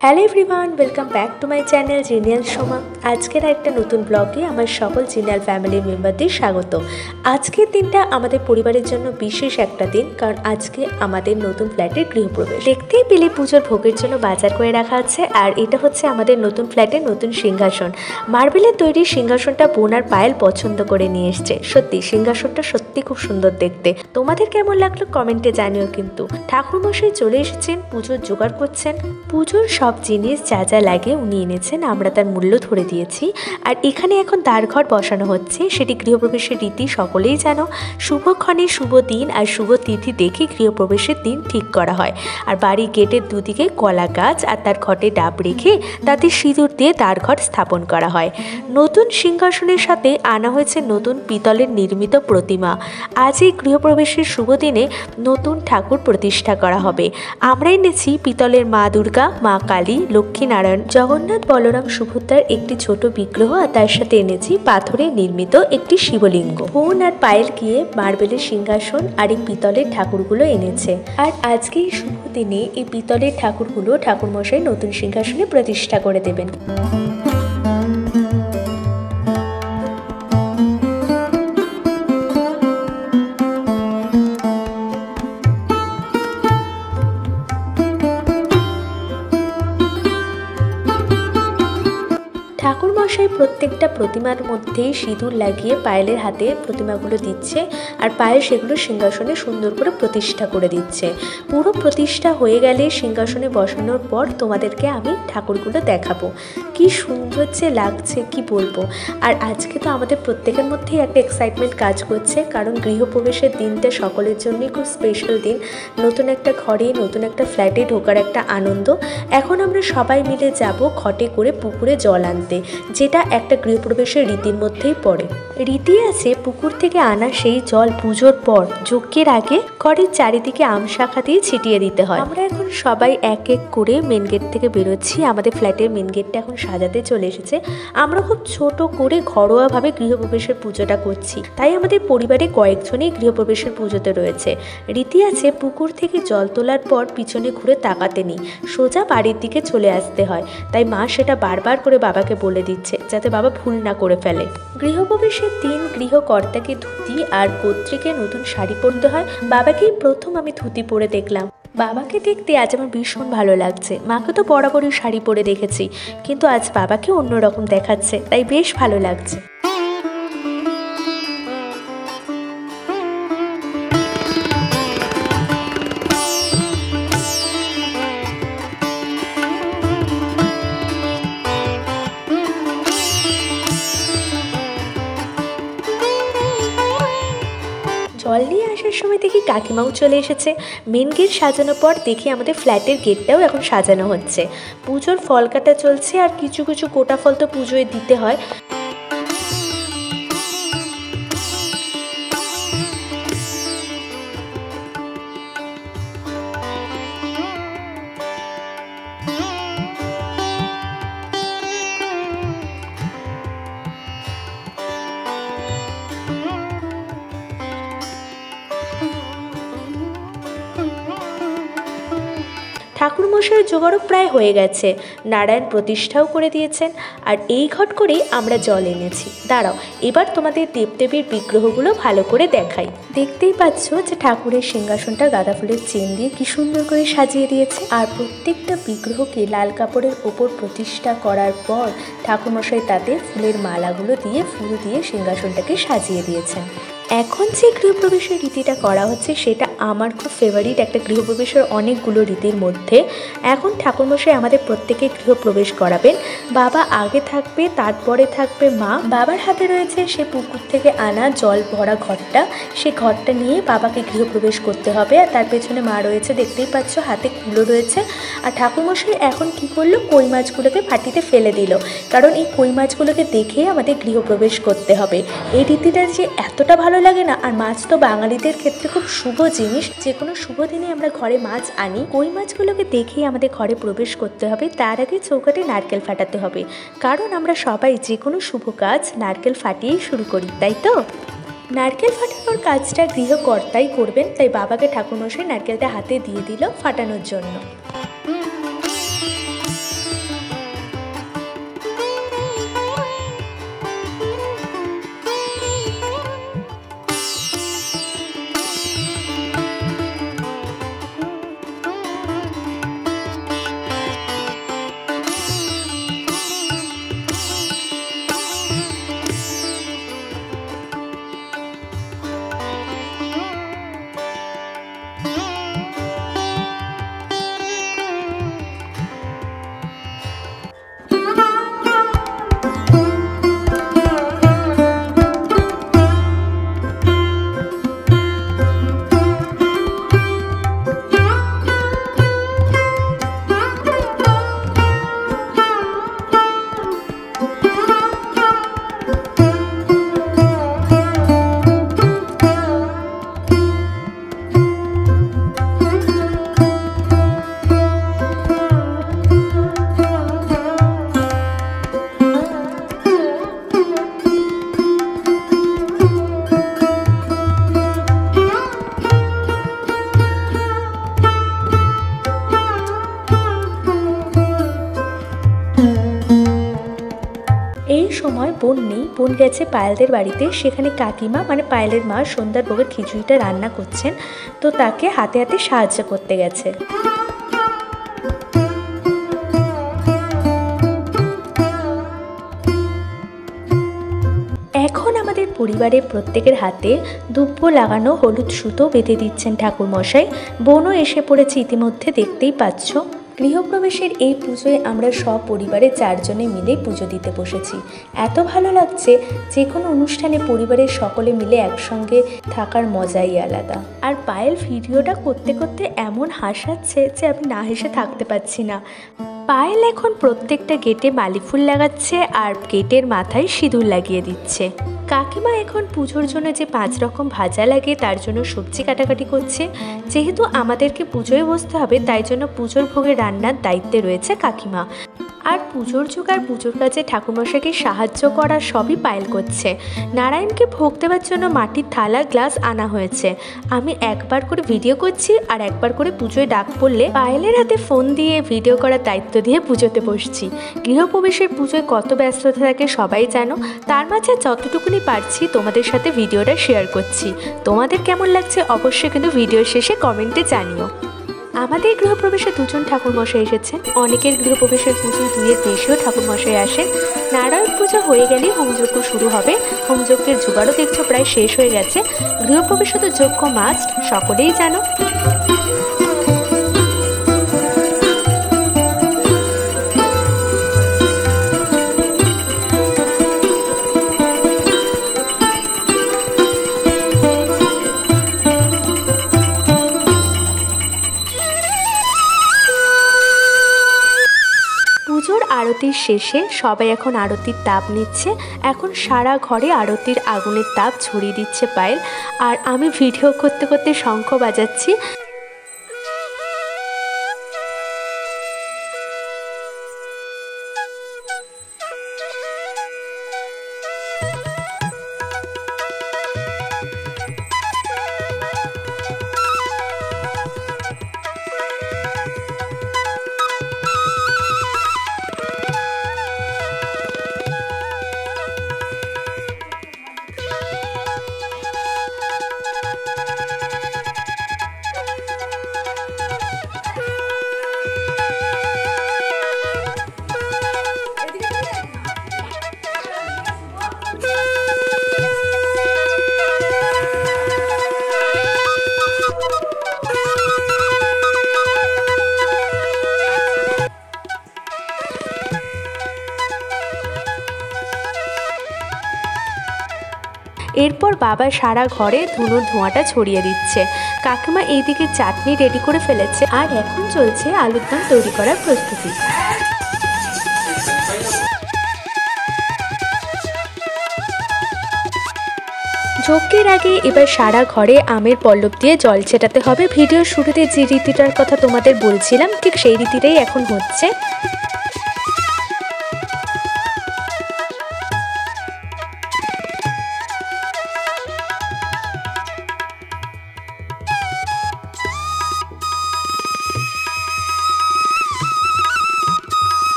Hello everyone, welcome back to my channel জিনিয়াল সোমা। আজকের একটা নতুন ব্লগে আমার সকল জিনিয়াল ফ্যামিলির মেম্বারদের স্বাগত। আজকের দিনটা আমাদের পরিবারের জন্য বিশেষ একটা দিন, কারণ আজকে আমাদের নতুন ফ্ল্যাটের গৃহপ্রবেশ। দেখতেই পেলে পুজোর ভোগের জন্য বাজার করে রাখা আছে, আর এটা হচ্ছে আমাদের নতুন ফ্ল্যাটের নতুন সিংহাসন। মার্বেলের তৈরি সিংহাসনটা বোন আর পায়েল পছন্দ করে নিয়ে এসছে। সত্যি সিংহাসনটা সত্যি খুব সুন্দর দেখতে। তোমাদের কেমন লাগলো কমেন্টে জানিও। কিন্তু ঠাকুরমশাই চলে এসেছেন, পুজোর জোগাড় করছেন। পুজোর সব জিনিস যা যা লাগে উনি এনেছেন, আমরা তার মূল্য ধরে দিয়েছি। আর এখানে এখন দ্বারঘর বসানো হচ্ছে, সেটি গৃহপ্রবেশের রীতি সকলেই জানো। শুভক্ষণে শুভ দিন আর শুভ তিথি দেখে গৃহপ্রবেশের দিন ঠিক করা হয়। আর বাড়ির গেটের দুদিকে কলা গাছ আর তার ঘটে ডাব রেখে তাতে সিঁদুর দিয়ে দ্বারঘর স্থাপন করা হয়। নতুন সিংহাসনের সাথে আনা হয়েছে নতুন পিতলের নির্মিত প্রতিমা। আজ এই গৃহপ্রবেশের শুভ দিনে নতুন ঠাকুর প্রতিষ্ঠা করা হবে। আমরা এনেছি পিতলের মা দুর্গা, মা কালী, লক্ষ্মীনারায়ণ, জগন্নাথ, বলরাম, সুভদ্রার একটি ছোট বিগ্রহ, আর তার সাথে এনেছি পাথরে নির্মিত একটি শিবলিঙ্গ। বোন আর পায়েল গিয়ে মার্বেলের সিংহাসন আর এই পিতলের ঠাকুরগুলো এনেছে। আর আজকে এই শুভ দিনে এই পিতলের ঠাকুরগুলো ঠাকুরমশাই নতুন সিংহাসনে প্রতিষ্ঠা করে দেবেন। ঠাকুরমশাই প্রত্যেকটা প্রতিমার মধ্যেই সিঁদুর লাগিয়ে পায়েলের হাতে প্রতিমাগুলো দিচ্ছে, আর পায়েল সেগুলো সিংহাসনে সুন্দর করে প্রতিষ্ঠা করে দিচ্ছে। পুরো প্রতিষ্ঠা হয়ে গেলে সিংহাসনে বসানোর পর তোমাদেরকে আমি ঠাকুরগুলো দেখাবো। কি সুন্দর যে লাগছে কি বলবো। আর আজকে তো আমাদের প্রত্যেকের মধ্যেই একটা এক্সাইটমেন্ট কাজ করছে, কারণ গৃহপ্রবেশের দিনটা সকলের জন্যই খুব স্পেশাল দিন। নতুন একটা ঘরে, নতুন একটা ফ্ল্যাটে ঢোকার একটা আনন্দ। এখন আমরা সবাই মিলে যাব ঘটে করে পুকুরে জল আনতে, যেটা একটা গৃহপ্রবেশের রীতির মধ্যেই পড়ে। রীতি আছে পুকুর থেকে আনা সেই জল পুজোর পর যজ্ঞের আগে ঘরের চারিদিকে আম শাখা দিয়ে ছিটিয়ে দিতে হয়। আমরা এখন সবাই এক এক করে মেন গেট থেকে বেরোচ্ছি। আমাদের ফ্ল্যাটের মেন গেটটা এখন সাজাতে চলে এসেছে। আমরা খুব ছোট করে ঘরোয়াভাবে গৃহপ্রবেশের পুজোটা করছি, তাই আমাদের পরিবারে কয়েকজনই গৃহপ্রবেশের পুজোতে রয়েছে। রীতি আছে পুকুর থেকে জল তোলার পর পিছনে ঘুরে তাকাতে নেই, সোজা বাড়ির দিকে চলে আসতে হয়। তাই মা সেটা বারবার করে বাবাকে বলে দিচ্ছে, যাতে বাবা ভুল না করে ফেলে। গৃহপ্রবেশের দিন গৃহকর্তাকে ধুতি আর কর্ত্রীকে নতুন শাড়ি পরতে হয়। বাবাকেই প্রথম আমি ধুতি পরে দেখলাম। বাবাকে দেখতে আজ আমার ভীষণ ভালো লাগছে। মাকে তো বরাবরই শাড়ি পরে দেখেছি, কিন্তু আজ বাবাকে অন্যরকম দেখাচ্ছে, তাই বেশ ভালো লাগছে। জল নিয়ে আসার সময় দেখি কাকিমাও চলে এসেছে। মেন গেট সাজানোর পর দেখি আমাদের ফ্ল্যাটের গেটটাও এখন সাজানো হচ্ছে। পুজোর ফল কাটা চলছে, আর কিছু কিছু গোটা ফল তো পুজোয় দিতে হয়। ঠাকুরমশাইয়ের জোগাড়ও প্রায় হয়ে গেছে। নারায়ণ প্রতিষ্ঠাও করে দিয়েছেন, আর এই ঘট করেই আমরা জল এনেছি। দাঁড়াও, এবার তোমাদের দেবদেবীর বিগ্রহগুলো ভালো করে দেখাই। দেখতেই পাচ্ছ যে ঠাকুরের সিংহাসনটা গাঁদা ফুলের চেন দিয়ে কি সুন্দর করে সাজিয়ে দিয়েছে। আর প্রত্যেকটা বিগ্রহকে লাল কাপড়ের ওপর প্রতিষ্ঠা করার পর ঠাকুরমশাই তাতে ফুলের মালাগুলো দিয়ে ফুল দিয়ে সিংহাসনটাকে সাজিয়ে দিয়েছেন। এখন যে গৃহপ্রবেশের রীতিটা করা হচ্ছে সেটা আমার খুব ফেভারিট একটা গৃহপ্রবেশের অনেকগুলো রীতির মধ্যে। এখন ঠাকুরমশাই আমাদের প্রত্যেকে গৃহপ্রবেশ করাবেন। বাবা আগে থাকবে, তারপরে থাকবে মা। বাবার হাতে রয়েছে সে পুকুর থেকে আনা জল ভরা ঘরটা, সে ঘরটা নিয়ে বাবাকে গৃহপ্রবেশ করতে হবে। আর তার পেছনে মা রয়েছে, দেখতেই পাচ্ছ হাতে কুলো রয়েছে। আর ঠাকুরমশাই এখন কি করলো, কই মাছগুলোকে ভাটিতে ফেলে দিল, কারণ এই কই মাছগুলোকে দেখে আমাদের গৃহপ্রবেশ করতে হবে। এই রীতিটা যে এতটা ভালো লাগে না। আর মাছ তো বাঙালিদের ক্ষেত্রে খুব শুভ জিনিস, যে কোনো শুভ দিনে আমরা ঘরে মাছ আনি। কই মাছগুলোকে দেখেই আমাদের ঘরে প্রবেশ করতে হবে। তার আগে চৌকাঠে নারকেল ফাটাতে হবে, কারণ আমরা সবাই যে কোনো শুভ কাজ নারকেল ফাটিয়েই শুরু করি, তাই তো। নারকেল ফাটানোর কাজটা গৃহকর্তাই করবেন, তাই বাবাকে ঠাকুরমশাই নারকেলটা হাতে দিয়ে দিল ফাটানোর জন্য। সময় বোন নেই, বোন গেছে পায়েলদের বাড়িতে। সেখানে কাকিমা মানে পায়েলের মা সন্ধ্যার ভোগের খিচুড়িটা রান্না করছেন, তো তাকে হাতে হাতে সাহায্য করতে গেছে। এখন আমাদের পরিবারের প্রত্যেকের হাতে দুব্য লাগানো হলুদ সুতো বেঁধে দিচ্ছেন ঠাকুরমশাই। বোনও এসে পড়েছে ইতিমধ্যে, দেখতেই পাচ্ছ। গৃহপ্রবেশের এই পুজোয় আমরা সপরিবারে 4 জনে মিলে পুজো দিতে বসেছি। এত ভালো লাগছে, যে কোনো অনুষ্ঠানে পরিবারের সকলে মিলে একসঙ্গে থাকার মজাই আলাদা। আর পায়েল ভিডিওটা করতে করতে এমন হাসাচ্ছে যে আমি না হেসে থাকতে পারছি না। পায়েল এখন প্রত্যেকটা গেটে মালি ফুল লাগাচ্ছে আর গেটের মাথায় সিঁদুর লাগিয়ে দিচ্ছে। কাকিমা এখন পুজোর জন্য যে 5 রকম ভাজা লাগে তার জন্য সবজি কাটাকাটি করছে। যেহেতু আমাদেরকে পুজোয় বসতে হবে, তাই জন্য পুজোর ভোগের রান্নার দায়িত্বে রয়েছে কাকিমা। আর পুজোর জোগাড়, পুজোর কাজে ঠাকুরমশাইকে সাহায্য করা সবই পায়েল করছে। নারায়ণকে ভোগ দেওয়ার জন্য মাটির থালা গ্লাস আনা হয়েছে। আমি একবার করে ভিডিও করছি আর একবার করে পুজোয় ডাক পড়লে পায়েলের হাতে ফোন দিয়ে ভিডিও করার দায়িত্ব দিয়ে পুজোতে বসছি। গৃহপ্রবেশের পুজোয় কত ব্যস্ততা থাকে সবাই জানো, তার মাঝে যতটুকুনি পারছি তোমাদের সাথে ভিডিওটা শেয়ার করছি। তোমাদের কেমন লাগছে অবশ্যই কিন্তু ভিডিওর শেষে কমেন্টে জানিও। আমাদের গৃহপ্রবেশে 2 জন ঠাকুরমশাই এসেছেন। অনেকের গৃহপ্রবেশের পুজোয় 2-এর বেশিও ঠাকুরমশাই আসেন। নারায়ণ পূজা হয়ে গেলেই হোমযজ্ঞ শুরু হবে। হোমযজ্ঞের জোগাড়ও দেখছো প্রায় শেষ হয়ে গেছে। গৃহপ্রবেশে তো যজ্ঞ মাস্ট, সকলেই জানো। পুজোর আরতির শেষে সবাই এখন আরতির তাপ নিচ্ছে। এখন সারা ঘরে আরতির আগুনের তাপ ছড়িয়ে দিচ্ছে পায়েল, আর আমি ভিডিও করতে করতে শঙ্খ বাজাচ্ছি। এরপর বাবা সারা ঘরে ধুনোর ধোঁয়াটা ছড়িয়ে দিচ্ছে। কাকিমা এইদিকে চাটনি রেডি করে ফেলেছে, আর এখন চলছে আলুর দম তৈরি করার প্রস্তুতি। যজ্ঞের আগে এবার সারা ঘরে আমের পল্লব দিয়ে জল ছেটাতে হবে। ভিডিওর শুরুতে যে রীতিটার কথা তোমাদের বলছিলাম, ঠিক সেই রীতিটাই এখন হচ্ছে।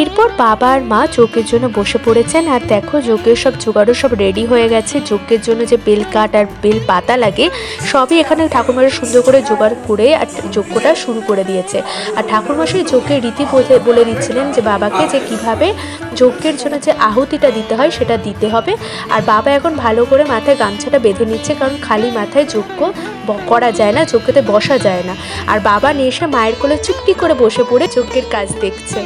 এরপর বাবা আর মা যজ্ঞের জন্য বসে পড়েছেন। আর দেখো যজ্ঞের সব জোগাড়ও সব রেডি হয়ে গেছে। যজ্ঞের জন্য যে বেল কাঠ আর বেল পাতা লাগে সবই এখানে ঠাকুরমশাই সুন্দর করে জোগাড় করে আর যজ্ঞটা শুরু করে দিয়েছে। আর ঠাকুরমশাই যজ্ঞের রীতি বলে দিচ্ছিলেন যে বাবাকে যে কিভাবে যজ্ঞের জন্য যে আহুতিটা দিতে হয় সেটা দিতে হবে। আর বাবা এখন ভালো করে মাথায় গামছাটা বেঁধে নিচ্ছে, কারণ খালি মাথায় যজ্ঞ করা যায় না, যজ্ঞতে বসা যায় না। আর বাবা নিয়ে এসে মায়ের কোলে চুপটি করে বসে পড়ে যজ্ঞের কাজ দেখছে।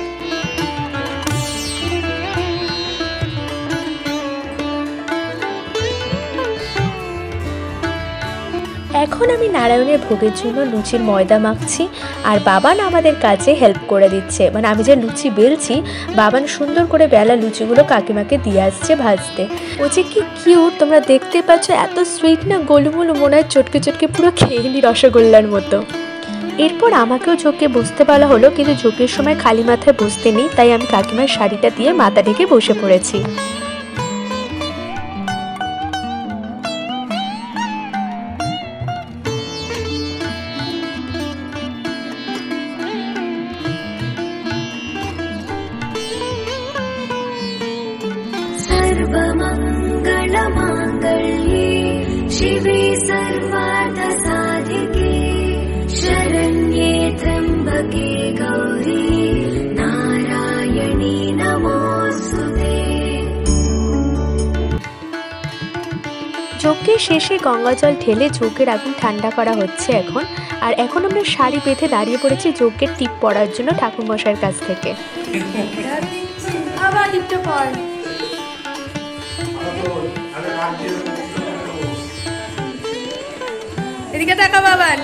এখন আমি নারায়ণের ভোগের জন্য লুচির ময়দা মাখছি, আর বাবান আমাদের কাজে হেল্প করে দিচ্ছে। মানে আমি যে লুচি বেলছি, বাবান সুন্দর করে বেলা লুচিগুলো কাকিমাকে দিয়ে আসছে ভাজতে। ও যে কি কিউট তোমরা দেখতে পাচ্ছ, এত সুইট না, গোলুমুলু, মনে হয় চটকে চটকে পুরো খেয়ে নি রসগোল্লার মতো। এরপর আমাকেও যজ্ঞে বসতে বলা হলো, কিন্তু যজ্ঞের সময় খালি মাথায় বসতে নেই, তাই আমি কাকিমার শাড়িটা দিয়ে মাথা ঢেকে বসে পড়েছি। सर्वमङ्गलमाङ्गल्ये शिवे सर्वार्थसाधिके शरण्ये त्र्यम्बके गौरी नारायणी नमोस्तुते। যজ্ঞের শেষে গঙ্গা জল ঢেলে যজ্ঞের আগুন ঠান্ডা করা হচ্ছে এখন। আর এখন আমরা শাড়ি বেঁধে দাঁড়িয়ে পড়েছি যজ্ঞের টিপ পড়ার জন্য ঠাকুরমশাইয়ের কাছ থেকে। আবার টিপটা পড়। এদিকে তাকা বাবান,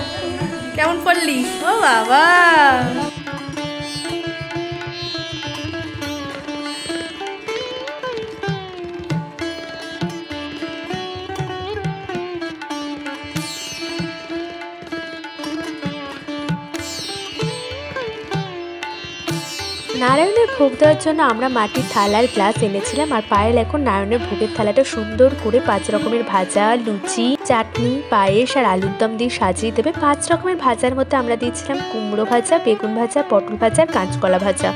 কেমন পড়লি? ও বাবা, নারায়ণের ভোগ দেওয়ার জন্য আমরা মাটির থালার গ্লাস এনেছিলাম। আর পায়েল এখন নারায়ণের ভোগের থালাটা সুন্দর করে 5 রকমের ভাজা, লুচি, চাটনি, পায়েস আর আলুর দম দিয়ে সাজিয়ে দেবে। 5 রকমের ভাজার মধ্যে আমরা দিয়েছিলাম কুমড়ো ভাজা, বেগুন ভাজা, পটল ভাজা আর কাঁচকলা ভাজা।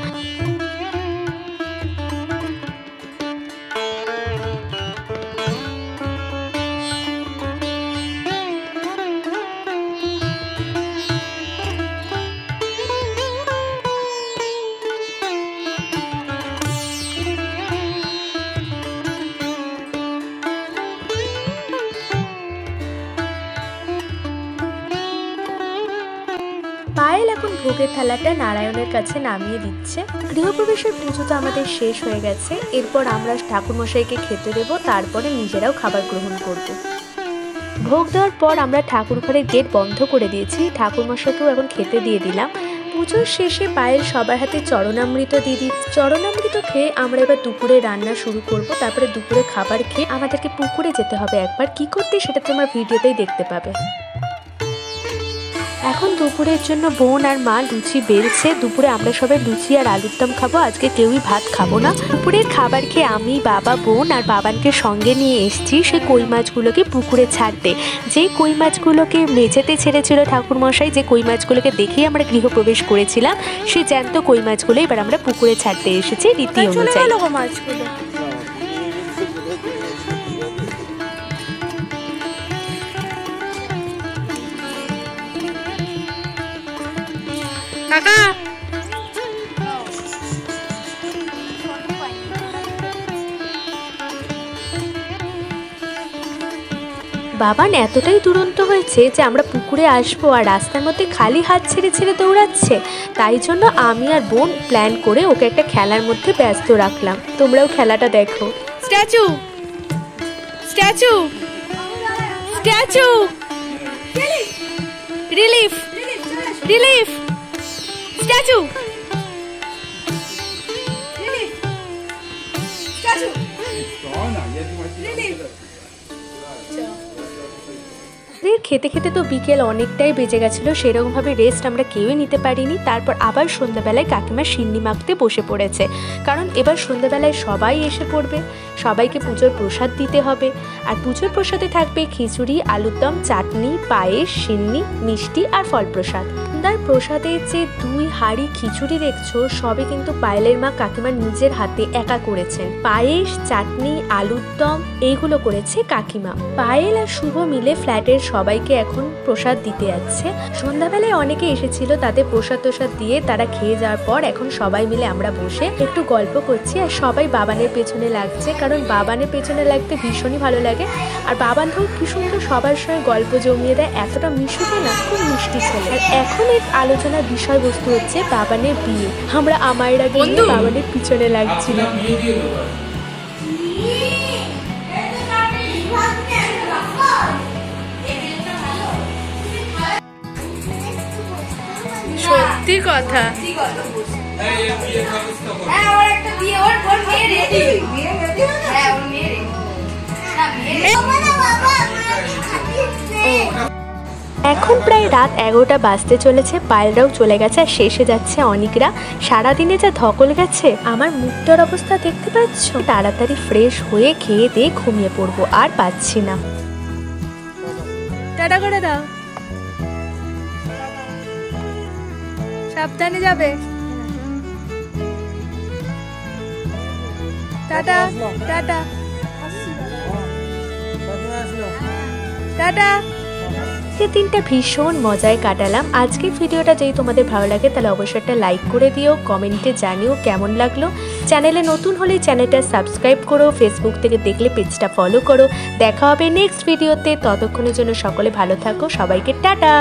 পায়েল এখন ভোগের থালাটা নারায়ণের কাছে নামিয়ে দিচ্ছে। গৃহপ্রবেশের পুজো তো আমাদের শেষ হয়ে গেছে। এরপর আমরা ঠাকুরমশাইকে খেতে দেবো, তারপরে নিজেরাও খাবার গ্রহণ করব। ভোগ দেওয়ার পর আমরা ঠাকুর ঘরের গেট বন্ধ করে দিয়েছি। ঠাকুরমশাইকেও এখন খেতে দিয়ে দিলাম। পুজোর শেষে পায়েল সবার হাতে চরণামৃত দিয়ে দিচ্ছি। চরণামৃত খেয়ে আমরা এবার দুপুরে রান্না শুরু করব। তারপরে দুপুরে খাবার খেয়ে আমাদেরকে পুকুরে যেতে হবে একবার। কি করতে সেটা তোমরা ভিডিওতেই দেখতে পাবে। এখন দুপুরের জন্য বোন আর মা লুচি বেলছে। দুপুরে আমরা সবাই লুচি আর আলুর দম খাবো, আজকে কেউই ভাত খাবো না। দুপুরের খাবার খেয়ে আমি, বাবা, বোন আর বাবানকে সঙ্গে নিয়ে এসেছি সেই কই মাছগুলোকে পুকুরে ছাড়তে। যেই কই মাছগুলোকে মেঝেতে ছেড়েছিল ঠাকুরমশাই, যে কই মাছগুলোকে দেখেই আমরা গৃহপ্রবেশ করেছিলাম, সেই জ্যান্ত কই মাছগুলো এবার আমরা পুকুরে ছাড়তে এসেছি রীতি অনুযায়ী। মাছগুলো কাকা বাবান এতটাই দুরন্ত হয়েছে যে আমরা পুকুরে আসবো আর রাস্তার মধ্যে খালি হাত ছেড়ে ছেড়ে দৌড়াচ্ছে। তাই জন্য আমি আর বোন প্ল্যান করে ওকে একটা খেলার মধ্যে ব্যস্ত রাখলাম। তোমরাও খেলাটা দেখো। Statue statue statue relief relief statue statue relief খেতে খেতে তো বিকেল অনেকটাই বেজে গেছিলো, সেরকমভাবে রেস্ট আমরা কেউই নিতে পারিনি। তারপর আবার সন্ধ্যাবেলায় কাকিমা সিন্নি মাখতে বসে পড়েছে, কারণ এবার সন্ধ্যাবেলায় সবাই এসে পড়বে, সবাইকে পুজোর প্রসাদ দিতে হবে। আর পুজোর প্রসাদে থাকবে খিচুড়ি, আলুর দম, চাটনি, পায়েস, সিন্নি, মিষ্টি আর ফল প্রসাদ। তার প্রসাদে যে 2 হাঁড়ি খিচুড়ি দেখছো, সবে কিন্তু পায়েলের মা কাকিমার নিজের হাতে একা করেছেন। পায়েস, চাটনি, আলুর দম এইগুলো করেছে কাকিমা। পায়েল আর শুভ মিলে ফ্ল্যাটের সবাইকে এখন প্রসাদ দিতে যাচ্ছে। সন্ধ্যাবেলায় অনেকে এসেছিল, তাদের প্রসাদ দিয়ে তারা খেয়ে যাওয়ার পর এখন সবাই মিলে আমরা বসে একটু গল্প করছি। আর সবাই বাবানের পেছনে লাগছে, কারণ বাবানের পেছনে লাগতে ভীষণই ভালো লাগে। আর বাবান তো কি সুন্দর সবার সঙ্গে গল্প জমিয়ে দেয়, এতটা মিশুকে না, খুব মিষ্টি ছেলে। আর এখন এক আলোচনার বিষয়বস্তু হচ্ছে বাবানের বিয়ে। আমরা আমায়রা গিয়ে বাবানের পিছনে লাগছিলাম। সত্যি কথা। এখন প্রায় রাত 11টা বাজতে চলেছে, পায়েলরাও চলে গেছে আর শেষে যাচ্ছে অনিকরা। সারাদিনে যা ধকল গেছে, আমার মুখটার অবস্থা দেখতে পাচ্ছ। তাড়াতাড়ি ফ্রেশ হয়ে খেয়ে দিয়ে ঘুমিয়ে পড়বো, আর পাচ্ছি না। টাটা করে দাও, সাবধানে যাবে। Tata tata tata. দিনটা ভীষণ মজায় কাটালাম। আজকের ভিডিওটা যদি তোমাদের ভালো লাগে তাহলে অবশ্যই একটা লাইক করে দিও, কমেন্টে জানিও কেমন লাগলো। চ্যানেলে নতুন হলে চ্যানেলটা সাবস্ক্রাইব করো, ফেসবুক থেকে দেখলে পেজটা ফলো করো। দেখা হবে নেক্সট ভিডিওতে, ততক্ষণের জন্য সকলে ভালো থাকো, সবাইকে টাটা।